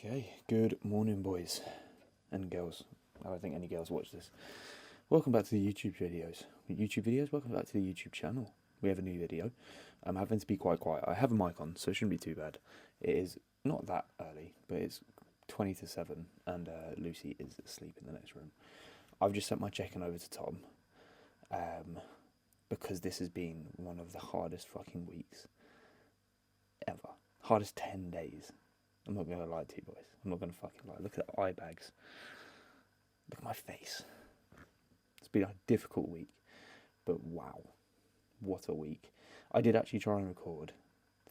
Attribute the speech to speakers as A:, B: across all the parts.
A: Okay, good morning, boys and girls. I don't think any girls watch this. Welcome back to the YouTube videos. Welcome back to the YouTube channel. We have a new video. I'm having to be quite quiet. I have a mic on, so it shouldn't be too bad. It is not that early, but it's 20 to 7, and Lucy is asleep in the next room. I've just sent my check-in over to Tom, because this has been one of the hardest fucking weeks ever. Hardest 10 days. I'm not going to lie to you boys. I'm not going to fucking lie. Look at the eye bags. Look at my face. It's been a difficult week. But wow. What a week. I did actually try and record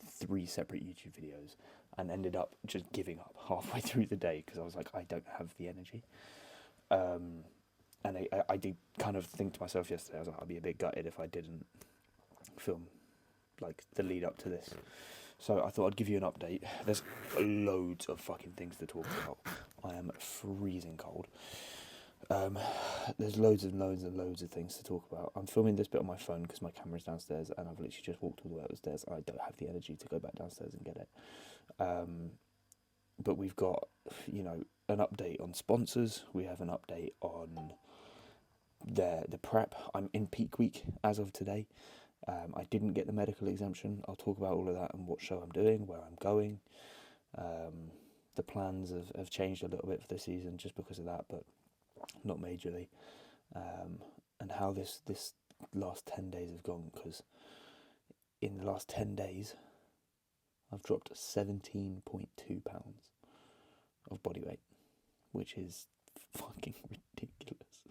A: 3 separate YouTube videos and ended up just giving up halfway through the day because I was like, I don't have the energy. And I did kind of think to myself yesterday, I was like, I'd be a bit gutted if I didn't film like the lead up to this. So I thought I'd give you an update. There's loads of fucking things to talk about. I am freezing cold. There's loads of things to talk about. I'm filming this bit on my phone because my camera's downstairs and I've literally just walked all the way upstairs. I don't have the energy to go back downstairs and get it. But we've got, an update on sponsors. We have an update on the prep. I'm in peak week as of today. I didn't get the medical exemption. I'll talk about all of that and what show I'm doing, where I'm going. The plans have changed a little bit for the season just because of that, but not majorly. And how this last 10 days have gone, because in the last 10 days, I've dropped 17.2 pounds of body weight, which is fucking ridiculous.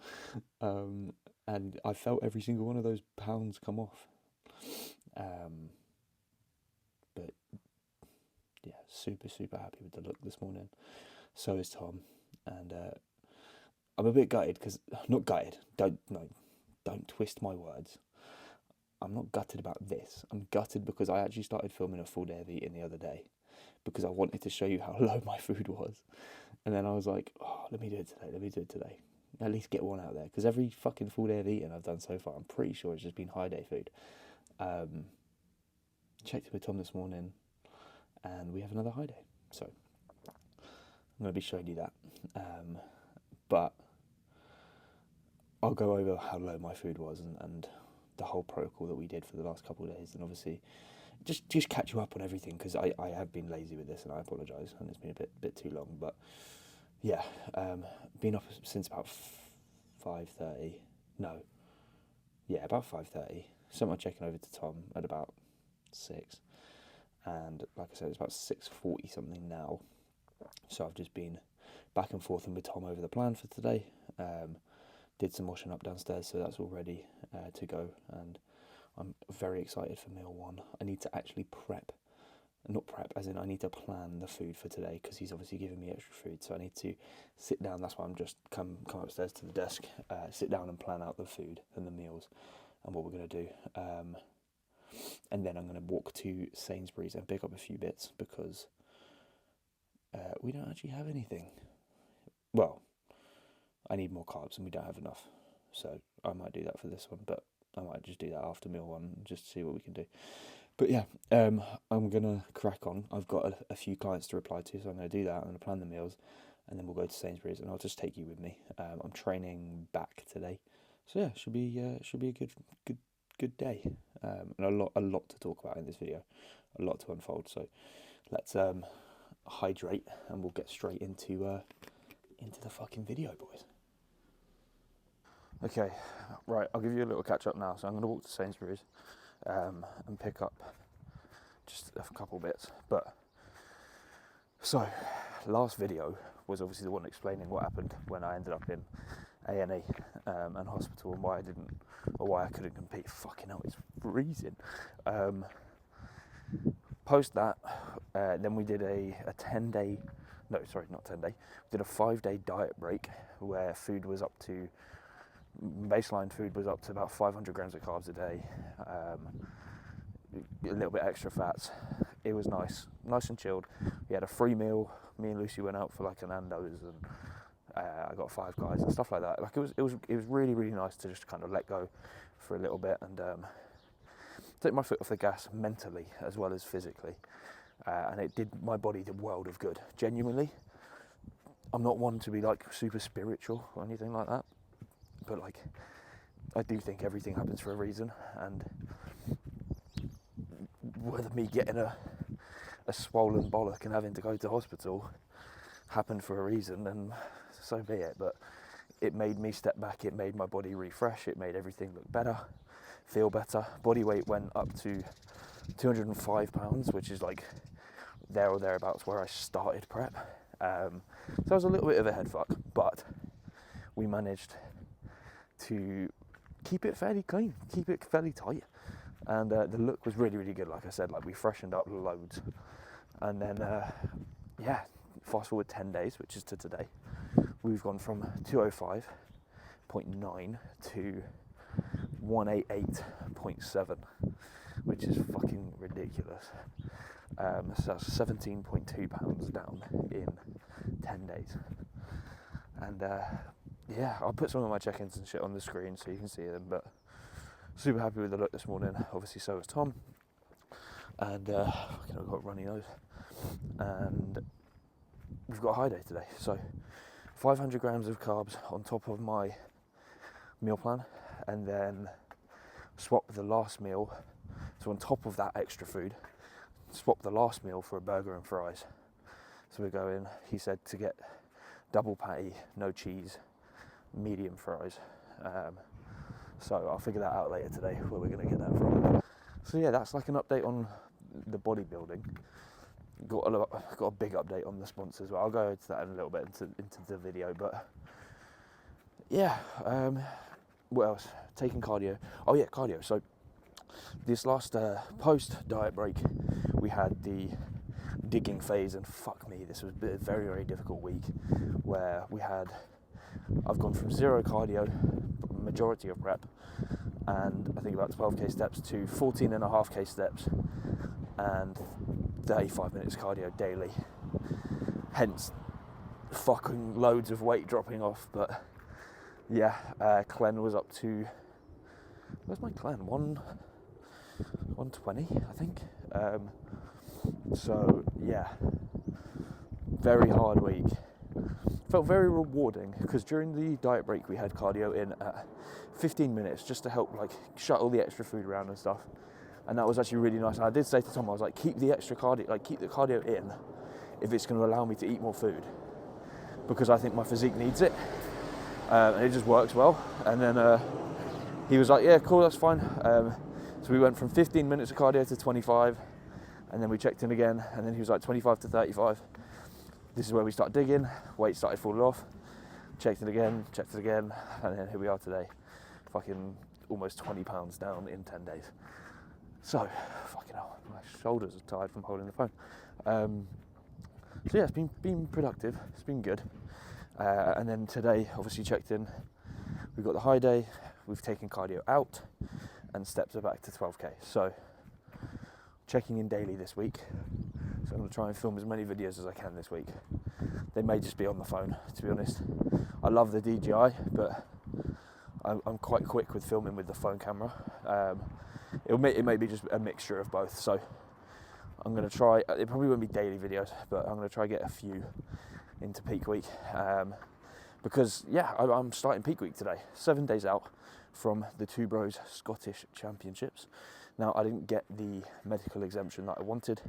A: And I felt every single one of those pounds come off. But yeah, super happy with the look this morning. So is Tom, and I'm a bit gutted because not gutted. Don't twist my words. I'm not gutted about this. I'm gutted because I actually started filming a full day of eating the other day because I wanted to show you how low my food was, and then I was like, oh, let me do it today. At least get one out there, because every fucking full day of eating I've done so far, I'm pretty sure it's just been high day food. Checked it with Tom this morning, and we have another high day. So I'm going to be showing you that. But I'll go over how low my food was and the whole protocol that we did for the last couple of days, and obviously just catch you up on everything, because I have been lazy with this, and I apologise, and it's been a bit too long. But yeah, been up since about 5:30. No, yeah, about 5:30. Sent my check-in over to Tom at about 6, and like I said, it's about 6:40 something now. So I've just been back and forth with Tom over the plan for today. Did some washing up downstairs, so that's all ready to go, and I'm very excited for meal 1. I need to actually not prep, as in I need to plan the food for today, because he's obviously giving me extra food, so I need to sit down. That's why I'm just come upstairs to the desk, sit down and plan out the food and the meals and what we're going to do. And then I'm going to walk to Sainsbury's and pick up a few bits, because we don't actually have anything. Well, I need more carbs and we don't have enough, so I might do that for this one, but I might just do that after meal 1 just to see what we can do. But yeah, I'm going to crack on. I've got a few clients to reply to, so I'm going to do that. I'm going to plan the meals, and then we'll go to Sainsbury's, and I'll just take you with me. I'm training back today, so yeah, should be a good day, and a lot to talk about in this video, a lot to unfold. So let's hydrate, and we'll get straight into the fucking video, boys. Okay, right, I'll give you a little catch up now. So I'm going to walk to Sainsbury's and pick up just a couple bits. But so last video was obviously the one explaining what happened when I ended up in A&E and hospital, and why I couldn't compete. Fucking hell, it's freezing. Post that, then we did a 10-day, no, sorry, not 10-day. We did a 5-day diet break where baseline food was up to about 500 grams of carbs a day, a little bit extra fats. It was nice and chilled. We had a free meal. Me and Lucy went out for like an Nando's, and I got Five Guys and stuff like that. Like it was really, really nice to just kind of let go for a little bit and take my foot off the gas mentally as well as physically. and it did my body the world of good. Genuinely, I'm not one to be like super spiritual or anything like that, but like I do think everything happens for a reason, and whether me getting a swollen bollock and having to go to hospital happened for a reason, then so be it. But it made me step back, it made my body refresh, it made everything look better, feel better. Body weight went up to 205 pounds, which is like there or thereabouts where I started prep. So it was a little bit of a head fuck, but we managed to keep it fairly clean, keep it fairly tight, and the look was really, really good. Like I said, like we freshened up loads, and then yeah, fast forward 10 days, which is to today, we've gone from 205.9 to 188.7, which is fucking ridiculous. So that's 17.2 pounds down in 10 days. And yeah, I'll put some of my check-ins and shit on the screen so you can see them, but super happy with the look this morning. Obviously so was Tom, and I've got a runny nose, and we've got a high day today. So 500 grams of carbs on top of my meal plan, and then swap the last meal, so on top of that extra food, swap the last meal for a burger and fries. So we're going, he said, to get double patty, no cheese, medium fries. So I'll figure that out later today, where we're going to get that from. So yeah, that's like an update on the bodybuilding. Got a big update on the sponsors as well. I'll go into that in a little bit into the video, but yeah, what else? Taking cardio. Oh yeah, cardio. So this last post diet break, we had the digging phase, and fuck me, this was a very, very difficult week where I've gone from 0 cardio, majority of prep, and I think about 12k steps to 14.5k steps and 35 minutes cardio daily. Hence, fucking loads of weight dropping off. But yeah, Clen was up to, where's my Clen? 120, I think. So yeah, very hard week. Felt very rewarding because during the diet break we had cardio in at 15 minutes just to help like shuttle the extra food around and stuff, and that was actually really nice. And I did say to Tom, I was like, keep the extra cardio, like keep the cardio in if it's going to allow me to eat more food, because I think my physique needs it, and it just works well. And then he was like, yeah, cool, that's fine. So we went from 15 minutes of cardio to 25, and then we checked in again, and then he was like 25 to 35. This is where we started digging, weight started falling off, checked it again, and then here we are today, fucking almost 20 pounds down in 10 days. So, fucking hell, my shoulders are tired from holding the phone. So yeah, it's been productive, it's been good. And then today, obviously checked in, we've got the high day, we've taken cardio out, and steps are back to 12k. So, checking in daily this week. So I'm going to try and film as many videos as I can this week. They may just be on the phone, to be honest. I love the DJI, but I'm quite quick with filming with the phone camera. It may be just a mixture of both. So I'm going to try, it probably won't be daily videos, but I'm going to try and get a few into peak week. Because yeah, I'm starting peak week today, 7 days out from the Two Bros Scottish Championships. Now, I didn't get the medical exemption that I wanted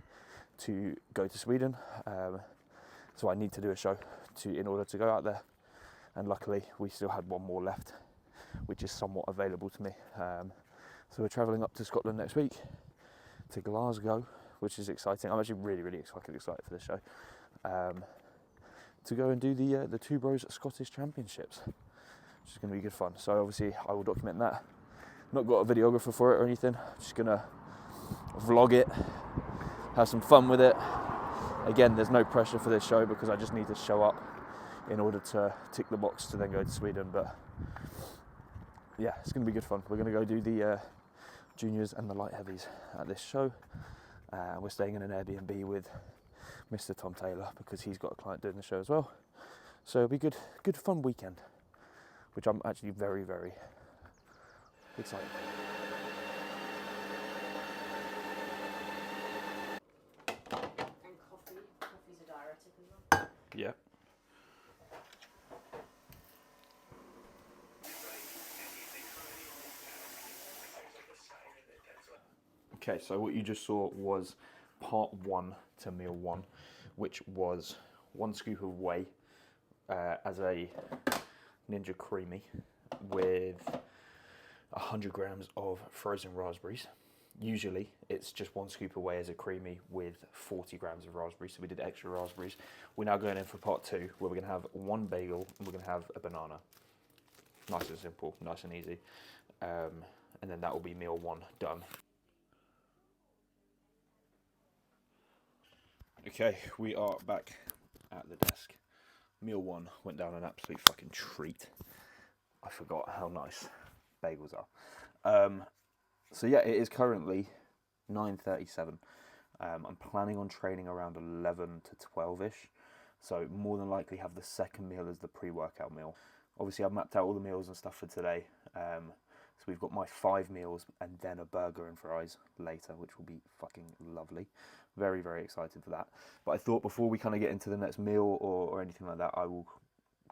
A: to go to Sweden, so I need to do a show in order to go out there, and luckily we still had one more left, which is somewhat available to me. So we're travelling up to Scotland next week, to Glasgow, which is exciting. I'm actually really, really excited for this show, to go and do the Two Bros Scottish Championships, which is going to be good fun. So obviously I will document that. Not got a videographer for it or anything, just gonna vlog it, have some fun with it. Again, there's no pressure for this show because I just need to show up in order to tick the box to then go to Sweden. But yeah, it's gonna be good fun. We're gonna go do the juniors and the light heavies at this show. We're staying in an Airbnb with Mr. Tom Taylor because he's got a client doing the show as well. So it'll be good fun weekend, which I'm actually very, very excited. Yeah. Okay, so what you just saw was part one to meal one, which was 1 scoop of whey as a Ninja Creamy with 100 grams of frozen raspberries. Usually it's just 1 scoop of whey as a creamy with 40 grams of raspberries, so we did extra raspberries. We're now going in for part two, where we're going to have 1 bagel and we're going to have a banana. Nice and simple, nice and easy. And then that will be meal one done. Okay, we are back at the desk. Meal one went down an absolute fucking treat. I forgot how nice bagels are. So yeah, it is currently 9:37. I'm planning on training around 11 to 12ish. So more than likely have the second meal as the pre-workout meal. Obviously I've mapped out all the meals and stuff for today. So we've got my 5 meals and then a burger and fries later, which will be fucking lovely. Very, very excited for that. But I thought before we kind of get into the next meal or anything like that, I will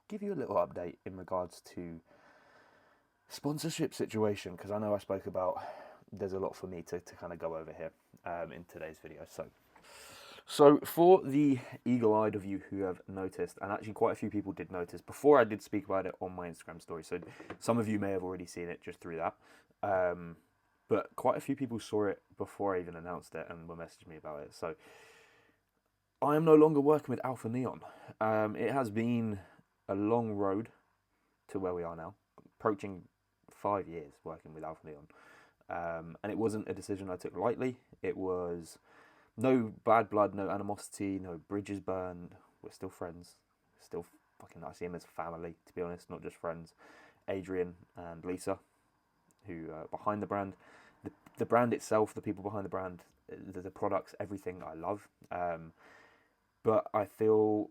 A: give you a little update in regards to sponsorship situation, because I know I spoke about there's a lot for me to kind of go over here in today's video. So for the eagle-eyed of you who have noticed, and actually quite a few people did notice before I did speak about it on my Instagram story, so some of you may have already seen it just through that, but quite a few people saw it before I even announced it and were messaging me about it. So I am no longer working with Alpha Neon. It has been a long road to where we are now, approaching 5 years working with Alpha Neon, and it wasn't a decision I took lightly. It was no bad blood, no animosity, no bridges burned. We're still friends. Still fucking, I see them as family, to be honest, not just friends. Adrian and Lisa, who are behind the brand. The brand itself, the people behind the brand, the products, everything I love. But I feel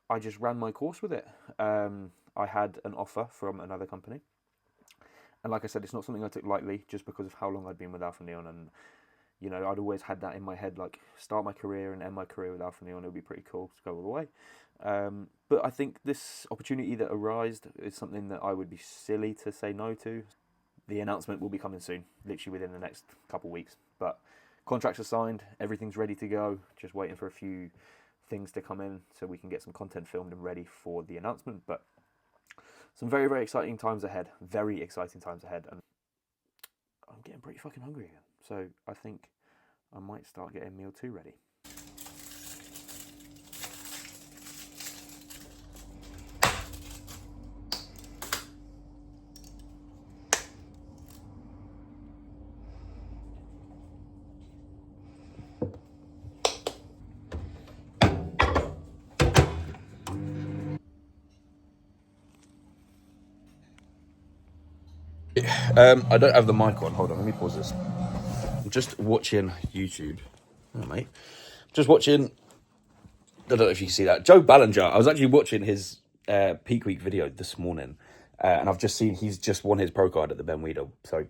A: I just ran my course with it. I had an offer from another company. And like I said, it's not something I took lightly just because of how long I'd been with Alpha Neon. And you know, I'd always had that in my head, like start my career and end my career with Alpha Neon. It would be pretty cool to go all the way. But I think this opportunity that arose is something that I would be silly to say no to. The announcement will be coming soon, literally within the next couple of weeks. But contracts are signed, everything's ready to go. Just waiting for a few things to come in so we can get some content filmed and ready for the announcement. But some very, very exciting times ahead. Very exciting times ahead. And I'm getting pretty fucking hungry again. So I think I might start getting meal 2 ready. I don't have the mic on. Hold on, let me pause this. I'm just watching YouTube. Oh, mate. Just watching, I don't know if you can see that, Joe Ballinger. I was actually watching his peak week video this morning, and I've just seen he's just won his pro card at the Ben Weedle. So,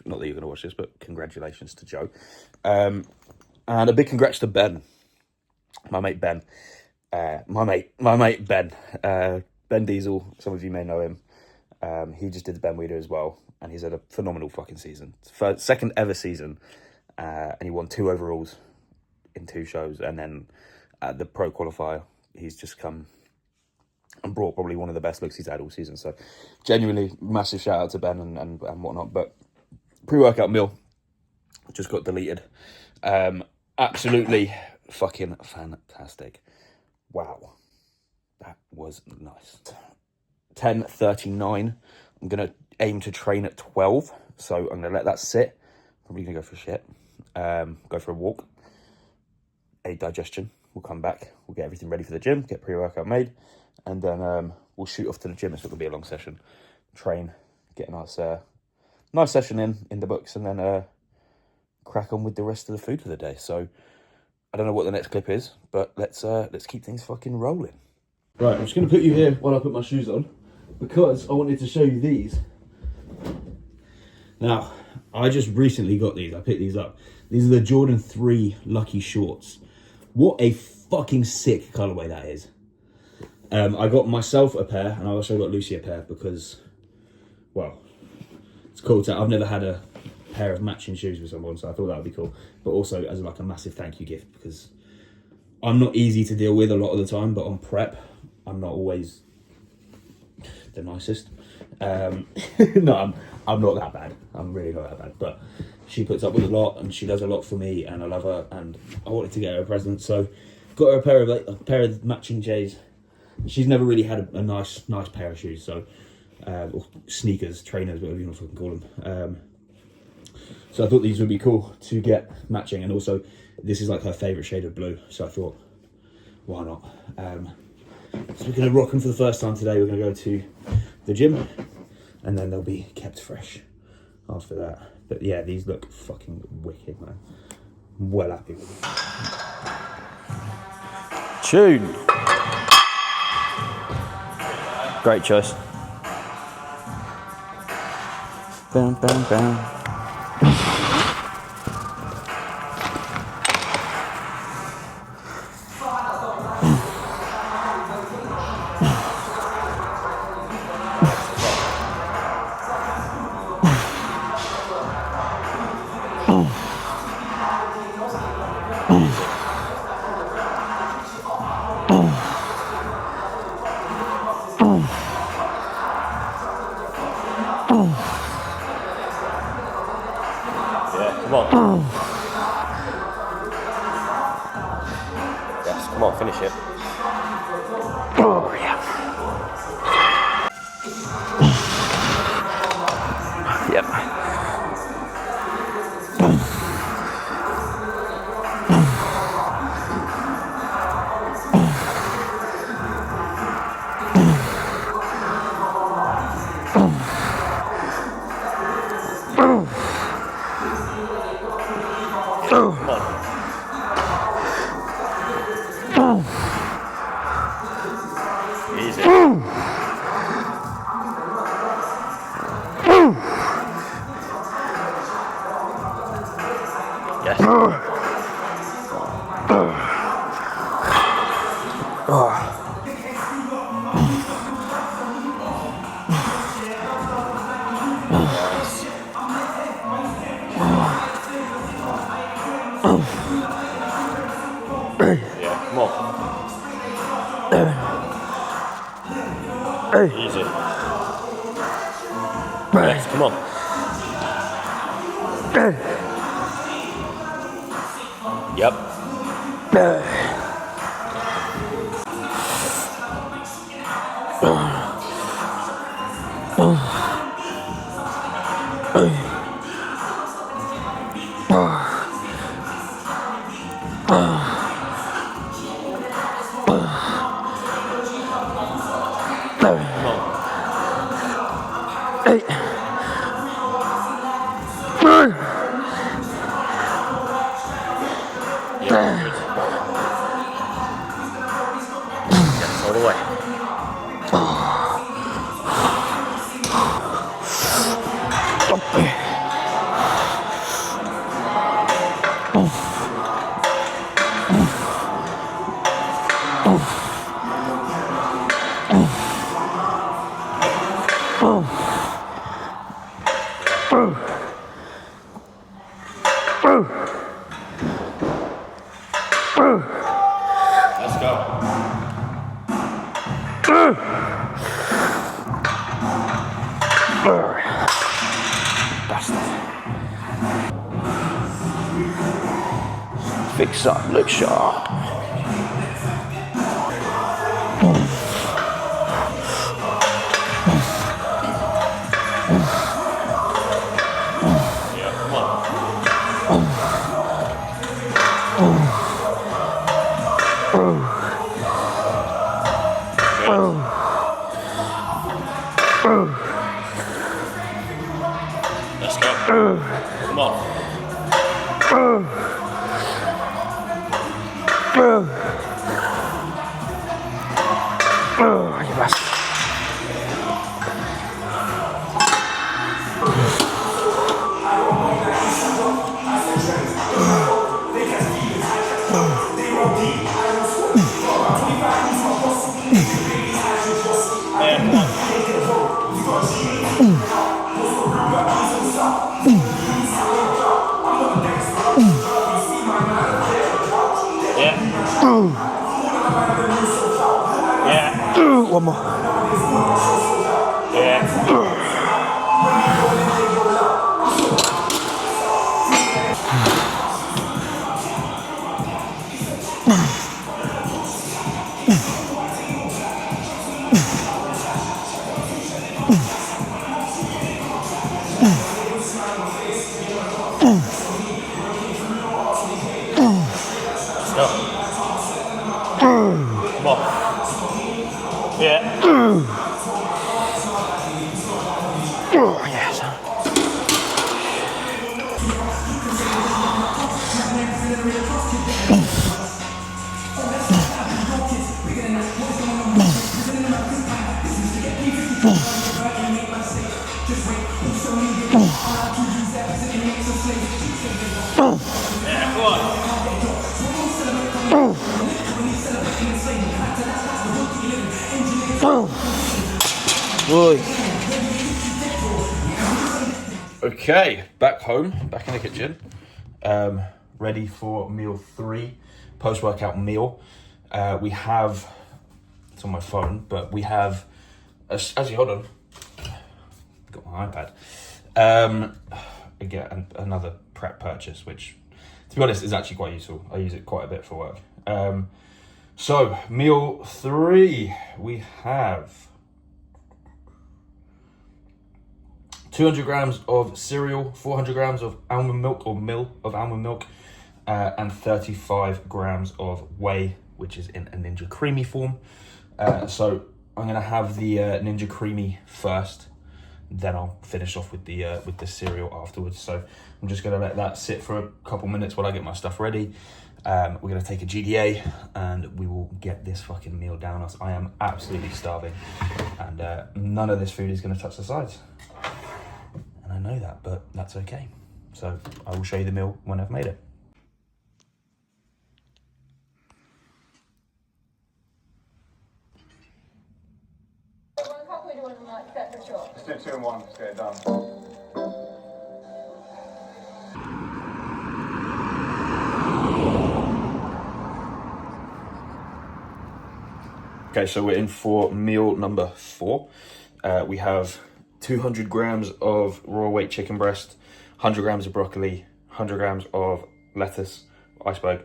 A: not that you're going to watch this, but congratulations to Joe. And a big congrats to Ben, my mate Ben. My mate Ben. Ben Diesel, some of you may know him. He just did the Ben Weeder as well, and he's had a phenomenal fucking season. Second ever season, and he won 2 overalls in 2 shows, and then at the pro qualifier, he's just come and brought probably one of the best looks he's had all season. So genuinely massive shout out to Ben and whatnot. But pre-workout meal just got deleted. Absolutely fucking fantastic. Wow, that was nice. 10:39. I'm gonna aim to train at 12, so I'm gonna let that sit. Probably gonna go for a shit, go for a walk, aid digestion. We'll come back, we'll get everything ready for the gym, get pre-workout made, and then we'll shoot off to the gym. It's not gonna be a long session. Train, get a nice session in the books, and then crack on with the rest of the food for the day. So I don't know what the next clip is, but let's keep things fucking rolling. Right, I'm just gonna put you here while I put my shoes on, because I wanted to show you these. Now, I just recently got these. I picked these up. These are the Jordan 3 Lucky Shorts. What a fucking sick colourway that is. I got myself a pair, and I also got Lucy a pair because, well, it's cool to. I've never had a pair of matching shoes with someone, so I thought that would be cool. But also as like a massive thank you gift, because I'm not easy to deal with a lot of the time, but on prep, I'm not always the nicest. No, I'm not that bad. I'm really not that bad. But she puts up with a lot, and she does a lot for me, and I love her, and I wanted to get her a present, so got her a pair of matching J's. She's never really had a nice pair of shoes, so or sneakers, trainers, whatever you want to fucking call them. So I thought these would be cool to get matching, and also this is like her favourite shade of blue, so I thought, why not? So we're going to rock them for the first time today. We're going to go to the gym, and then they'll be kept fresh after that. But yeah, these look fucking wicked, man. I'm well happy with them. Tune. Great choice. Bam, bam, bam. Come on. Yes, come on, finish it. Oh, yeah. Yep. Easy. Yes. Yeah, come on. Easy. Yes, come on. Yep. Yes, all the way. Let's go. Fix up, look sharp. Yeah, come on. Let's go. Come on. You bastard. Yeah. One more. Yeah. Come on. Yeah. Yes. Yeah, come on. Okay, back home, back in the kitchen, ready for meal 3, post-workout meal. We have, it's on my phone, but we have, actually, hold on, got my iPad. Again, another prep purchase, which, to be honest, is actually quite useful. I use it quite a bit for work. So, meal 3, we have 200 grams of cereal, 400 grams of almond milk or mill of almond milk, and 35 grams of whey, which is in a Ninja Creamy form. So I'm going to have the Ninja Creamy first, then I'll finish off with the cereal afterwards. So I'm just going to let that sit for a couple minutes while I get my stuff ready. We're going to take a GDA and we will get this fucking meal down us. I am absolutely starving, and none of this food is going to touch the sides. And I know that, but that's okay. So I will show you the meal when I've made it.
B: Let's do 2 and 1, let's get it done.
A: Okay, so we're in for meal number 4. We have 200 grams of raw weight chicken breast, 100 grams of broccoli, 100 grams of lettuce, iceberg,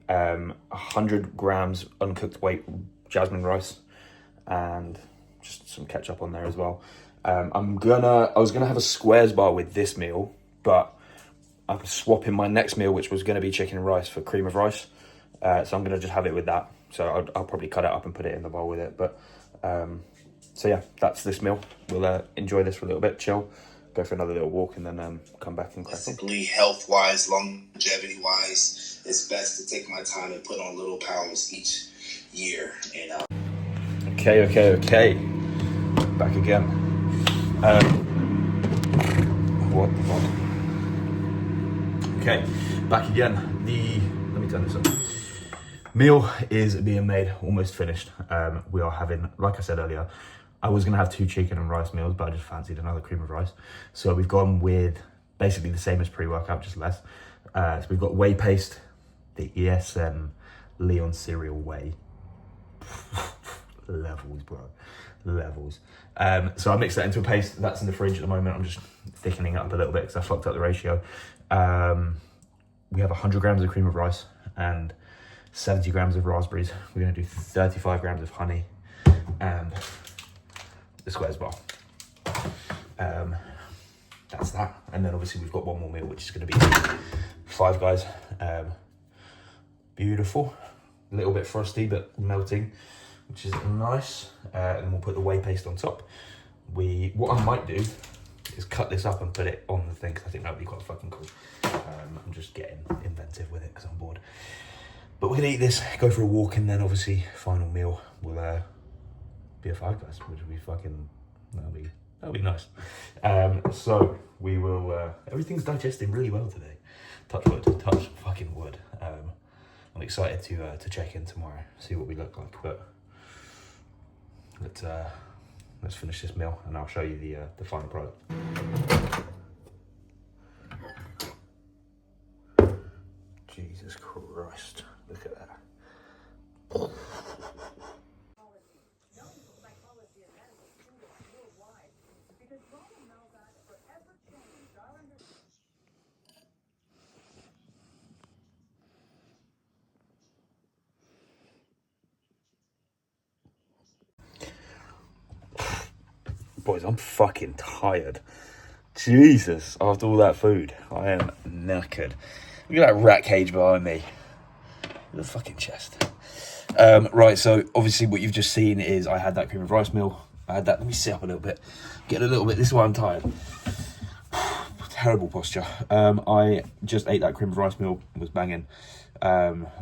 A: 100 grams uncooked weight jasmine rice, and just some ketchup on there as well. I was gonna have a squares bar with this meal, but I'm swapping my next meal, which was gonna be chicken and rice, for cream of rice. So I'm gonna just have it with that. So I'll probably cut it up and put it in the bowl with it. But so yeah, that's this meal. We'll enjoy this for a little bit, chill, go for another little walk, and then come back and crack on.
C: Basically, health-wise, longevity-wise, it's best to take my time and put on little pounds each year. And
A: Okay. Back again. What the fuck? Okay, back again. Let me turn this up. Meal is being made, almost finished. We are having, like I said earlier, I was gonna have 2 chicken and rice meals, but I just fancied another cream of rice. So we've gone with basically the same as pre-workout, just less. So we've got whey paste, the ESN Leon cereal whey. Levels, bro, levels. So I mixed that into a paste. That's in the fridge at the moment. I'm just thickening it up a little bit because I fucked up the ratio. We have 100 grams of cream of rice and 70 grams of raspberries. We're going to do 35 grams of honey and the squares bar. That's that. And then obviously we've got one more meal, which is going to be Five Guys. Beautiful. A little bit frosty, but melting, which is nice. And we'll put the whey paste on top. What I might do is cut this up and put it on the thing, because I think that would be quite fucking cool. I'm just getting inventive with it because I'm bored. But we're going to eat this, go for a walk, and then obviously final meal will be a Five Guys, which will be fucking, that'll be nice. So we will, everything's digesting really well today. Touch wood, touch fucking wood. I'm excited to check in tomorrow, see what we look like, but let's finish this meal and I'll show you the final product. Jesus Christ, look at that. boys, I'm fucking tired. Jesus, after all that food, I am knackered. Look at that rat cage behind me. The fucking chest. Right, so obviously what you've just seen is I had that cream of rice meal. I had that, let me sit up a little bit. Get a little bit, this is why I'm tired. Terrible posture. I just ate that cream of rice meal, it was banging.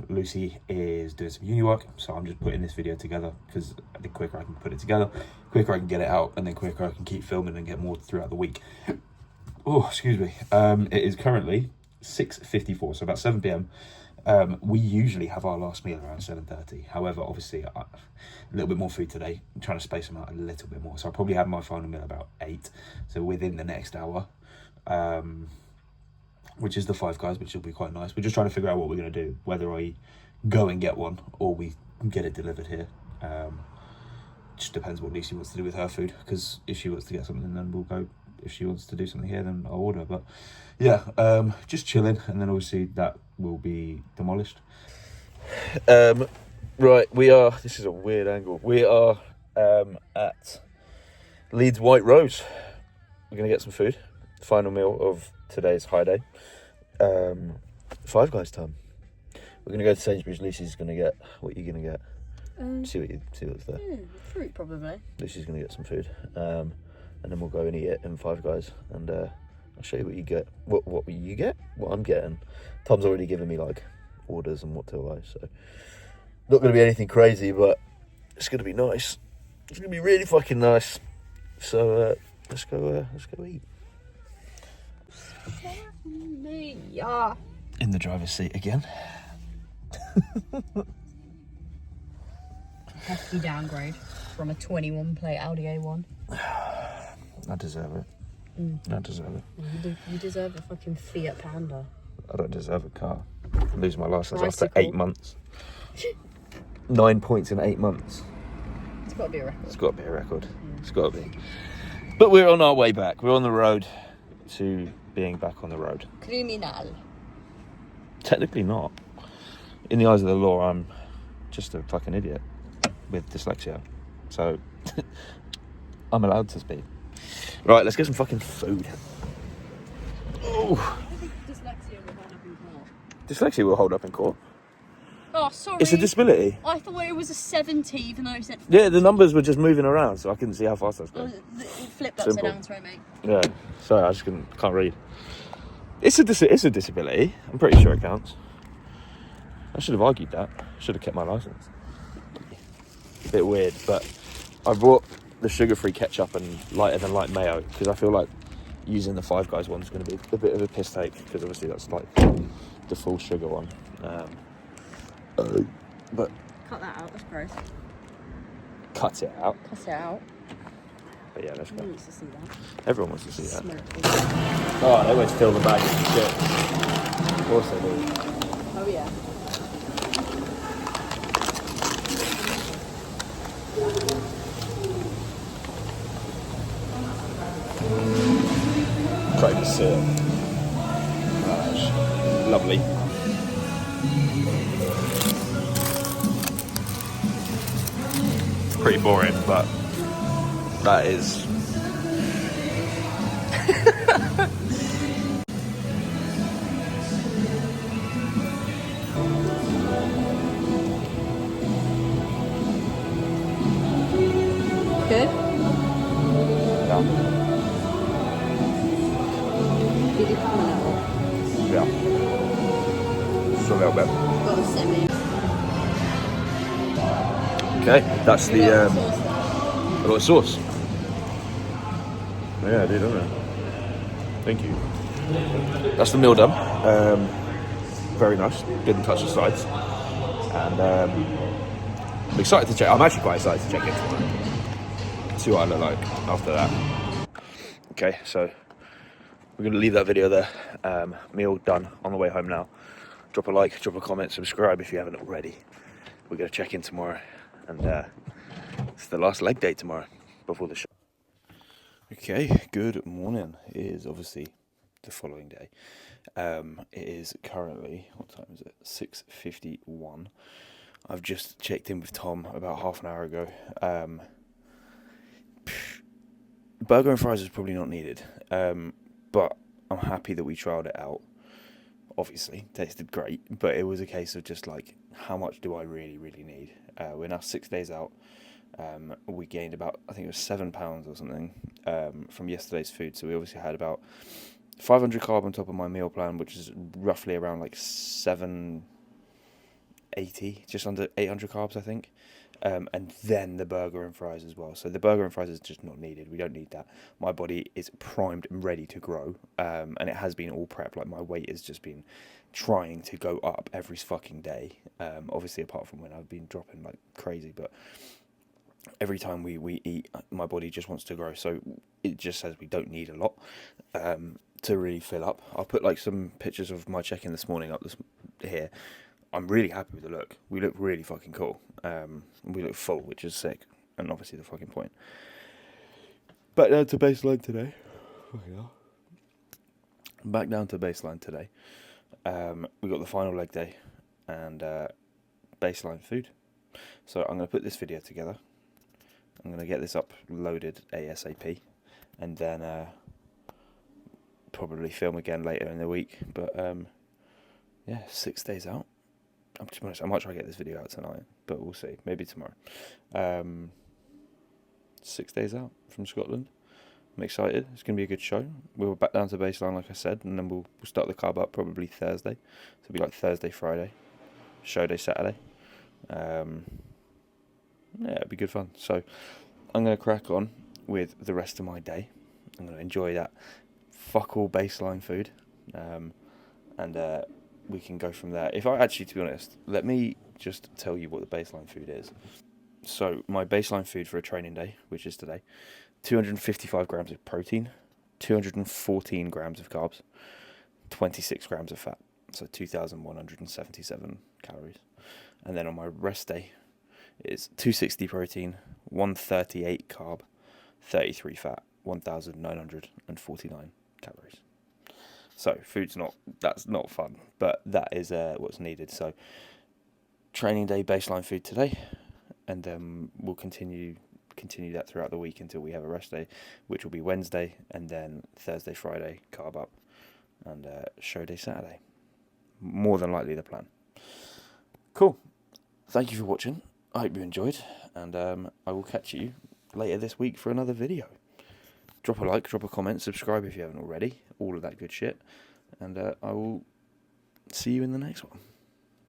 A: Lucy is doing some uni work, so I'm just putting this video together because the quicker I can put it together, quicker I can get it out, and then quicker I can keep filming and get more throughout the week. Oh, excuse me. It is currently 6:54, so about 7 p.m. We usually have our last meal around 7:30. However, obviously, a little bit more food today. I'm trying to space them out a little bit more. So I'll probably have my final meal about 8. So within the next hour, which is the Five Guys, which will be quite nice. We're just trying to figure out what we're going to do. Whether I go and get one or we get it delivered here. Just depends what Lucy wants to do with her food. Because if she wants to get something, then we'll go. If she wants to do something here, then I'll order. But yeah, just chilling, and then obviously that will be demolished. Right, we are. This is a weird angle. We are at Leeds White Rose. We're gonna get some food. Final meal of today's high day. Five Guys time. We're gonna go to Sainsbury's. Lucy's gonna get. What are you gonna get? See what's there.
D: Fruit probably.
A: Lucy's gonna get some food. And then we'll go and eat it in Five Guys, and I'll show you what you get. What you get? What I'm getting. Tom's already given me like orders and what to buy, so not going to be anything crazy, but it's going to be nice. It's going to be really fucking nice. So let's go eat.
D: Yeah.
A: In the driver's seat again.
D: Hefty downgrade from a 21 plate Audi A1.
A: I deserve it. I deserve it.
D: You deserve a fucking Fiat Panda.
A: I don't deserve a car. I lose my licence
D: Bicycle.
A: after 8 months. 9 points in 8 months.
D: It's got to be a record.
A: It's got to be a record. It's got to be. But we're on our way back. We're on the road to being back on the road.
D: Criminal.
A: Technically not. In the eyes of the law, I'm just a fucking idiot with dyslexia. So I'm allowed to speak. Right, let's get some fucking food. Oh.
D: I think dyslexia will hold up in court.
A: Dyslexia will hold up in court.
D: Oh, sorry.
A: It's a disability.
D: I thought it was a 70, even though it said...
A: Yeah, the numbers were just moving around, so I couldn't see how fast I was going.
D: It flipped upside
A: Simple.
D: down, sorry, mate.
A: Yeah, sorry, I just can't read. It's a disability. I'm pretty sure it counts. I should have argued that. Should have kept my licence. A bit weird, but I brought the sugar-free ketchup and lighter than light mayo because I feel like using the Five Guys one is going to be a bit of a piss take because obviously that's like the full sugar one. But
D: Cut that out, that's gross.
A: cut it out.
D: Cut it out.
A: But yeah, let's
D: Who
A: go.
D: wants to see that?
A: Everyone wants to see that.
D: Smoke.
A: Oh, they went to fill the bag of shit. Of course they do.
D: Oh, yeah.
A: Try to see it. Lovely. Pretty boring, but that is.
D: Good?
A: Yeah.
D: Did you come a little?
A: Yeah. Just a little bit.
D: Got a semi.
A: Okay, that's the
D: Sauce.
A: a lot of sauce. Yeah, I did, don't I? Thank you. That's the meal done. Very nice. Didn't touch the sides. And I'm excited to check. I'm actually quite excited to check in tomorrow. See what I look like after that. Okay, so we're going to leave that video there. Meal done. On the way home now. Drop a like, drop a comment, subscribe if you haven't already. We're going to check in tomorrow. And it's the last leg day tomorrow before the show. Okay, good morning. It is obviously the following day. It is currently, what time is it? 6:51. I've just checked in with Tom about half an hour ago. burger and fries is probably not needed, but I'm happy that we trialled it out. Obviously, tasted great, but it was a case of just like, how much do I really, really need? We're now 6 days out. We gained about, I think it was 7 pounds or something from yesterday's food. So we obviously had about 500 carb on top of my meal plan, which is roughly around like 780, just under 800 carbs, I think. And then the burger and fries as well. So the burger and fries is just not needed. We don't need that. My body is primed and ready to grow. And it has been all prepped. Like, my weight has just been trying to go up every fucking day. Obviously, apart from when I've been dropping like crazy. But every time we eat, my body just wants to grow. So it just says we don't need a lot to really fill up. I'll put like some pictures of my check-in this morning up here. I'm really happy with the look. We look really fucking cool. We look full, which is sick. And obviously the fucking point. Back down to baseline today. Back down to baseline today. We got the final leg day and baseline food. So I'm going to put this video together. I'm going to get this uploaded ASAP. And then probably film again later in the week. But yeah, 6 days out. To be honest, I might try to get this video out tonight, but we'll see. Maybe tomorrow. 6 days out from Scotland. I'm excited. It's going to be a good show. We'll back down to baseline, like I said, and then we'll start the carb up probably Thursday. So it'll be like Thursday, Friday, show day, Saturday. Yeah, it'll be good fun. So I'm going to crack on with the rest of my day. I'm going to enjoy that fuck all baseline food. And we can go from there. If I actually, to be honest, let me just tell you what the baseline food is. So my baseline food for a training day, which is today, 255 grams of protein, 214 grams of carbs, 26 grams of fat. So 2,177 calories. And then on my rest day, it's 260 protein, 138 carb, 33 fat, 1,949 calories. So that's not fun, but that is what's needed. So training day baseline food today, and then we'll continue that throughout the week until we have a rest day, which will be Wednesday, and then Thursday, Friday carb up, and show day Saturday. More than likely the plan. Cool. Thank you for watching. I hope you enjoyed, and I will catch you later this week for another video. Drop a like, drop a comment, subscribe if you haven't already, all of that good shit. And I will see you in the next one.